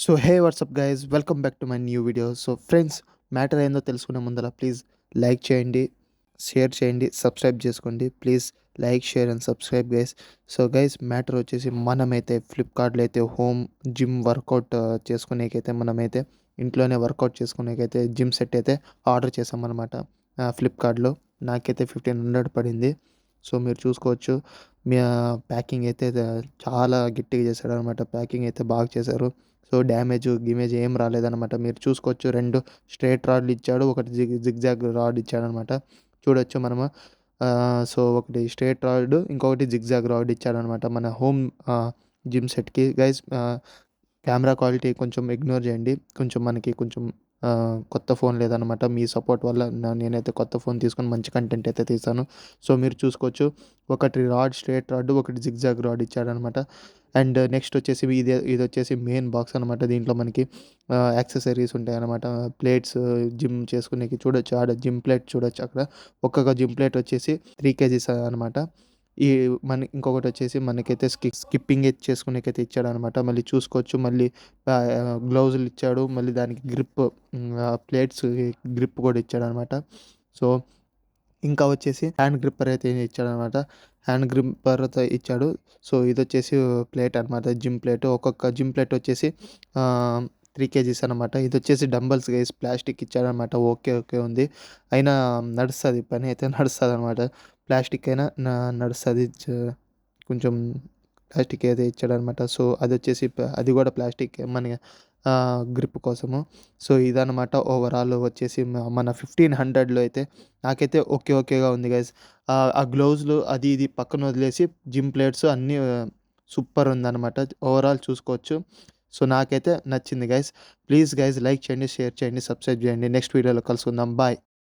So hey WhatsApp guys, welcome back to my new video. So friends, matter ఏందో తెలుసుకునే ముందర please like చేయండి, share చేయండి, subscribe చేసుకోండి. Please like, share and subscribe guys. So guys, matter వచ్చేసి మనమైతే ఫ్లిప్కార్ట్లో అయితే హోమ్ జిమ్ వర్కౌట్ చేసుకునేకైతే మనమైతే ఇంట్లోనే వర్కౌట్ చేసుకునేకైతే జిమ్ సెట్ అయితే ఆర్డర్ చేసామన్నమాట ఫ్లిప్కార్ట్లో. నాకైతే 1500 పడింది. సో మీరు చూసుకోవచ్చు. మీ ప్యాకింగ్ అయితే చాలా గట్టిగా చేశాడనమాట. ప్యాకింగ్ అయితే బాగా చేశారు. సో డ్యామేజ్ గిమేజ్ ఏం రాలేదనమాట. మీరు చూసుకోవచ్చు, 2 స్ట్రెయిట్ రాడ్లు ఇచ్చాడు, ఒకటి జిగ్జాగ్ రాడ్ ఇచ్చాడనమాట. చూడొచ్చు మనము. సో ఒకటి స్ట్రెయిట్ రాడ్, ఇంకొకటి జిగ్జాగ్ రాడ్ ఇచ్చాడనమాట మన హోమ్ జిమ్ సెట్కి. గైస్, కెమెరా క్వాలిటీ కొంచెం ఇగ్నోర్ చేయండి. కొంచెం మనకి కొంచెం కొత్త ఫోన్ లేదనమాట. మీ సపోర్ట్ వల్ల నేనైతే కొత్త ఫోన్ తీసుకొని మంచి కంటెంట్ అయితే తీసాను. సో మీరు చూసుకోవచ్చు, ఒకటి రాడ్ స్ట్రెయిట్ రాడ్, ఒకటి జిగ్జాగ్ రాడ్ ఇచ్చాడనమాట. అండ్ నెక్స్ట్ వచ్చేసి ఇది వచ్చేసి మెయిన్ బాక్స్ అనమాట. దీంట్లో మనకి యాక్సెసరీస్ ఉంటాయన్నమాట. ప్లేట్స్ జిమ్ చేసుకునేకి చూడొచ్చు. ఆడ జిమ్ ప్లేట్ చూడొచ్చు. అక్కడ ఒక్కొక్క జిమ్ ప్లేట్ వచ్చేసి 3 kgs అనమాట. ఈ ఇంకొకటి వచ్చేసి మనకైతే స్కిప్పింగ్ చేసుకునేకైతే ఇచ్చాడనమాట. మళ్ళీ చూసుకోవచ్చు, మళ్ళీ గ్లౌజులు ఇచ్చాడు. మళ్ళీ దానికి గ్రిప్, ప్లేట్స్ గ్రిప్ కూడా ఇచ్చాడనమాట. సో ఇంకా వచ్చేసి హ్యాండ్ గ్రిప్పర్ అయితే ఇచ్చాడనమాట. హ్యాండ్ గ్రిప్పర్తో ఇచ్చాడు. సో ఇది వచ్చేసి ప్లేట్ అనమాట, జిమ్ ప్లేట్. ఒక్కొక్క జిమ్ ప్లేట్ వచ్చేసి 3 kgs అనమాట. ఇది వచ్చేసి డంబల్స్ గైస్, ప్లాస్టిక్ ఇచ్చాడనమాట. ఓకే ఓకే ఉంది, అయినా నడుస్తుంది, పని అయితే నడుస్తుంది అనమాట. ప్లాస్టిక్ అయినా నడుస్తుంది. కొంచెం ప్లాస్టిక్ అయితే ఇచ్చాడనమాట. సో అది వచ్చేసి అది కూడా ప్లాస్టిక్ మన గ్రిప్ కోసము. సో ఇదనమాట ఓవరాల్ వచ్చేసి మన 1500లో అయితే నాకైతే ఓకే ఓకేగా ఉంది గైస్. ఆ గ్లౌజులు అది ఇది పక్కన వదిలేసి జిమ్ ప్లేట్స్ అన్నీ సూపర్ ఉందన్నమాట. ఓవరాల్ చూసుకోవచ్చు. సో నాకైతే నచ్చింది గైస్. ప్లీజ్ గైస్, లైక్ చేయండి, షేర్ చేయండి, సబ్స్క్రైబ్ చేయండి. నెక్స్ట్ వీడియోలో కలుసుకుందాం. బాయ్.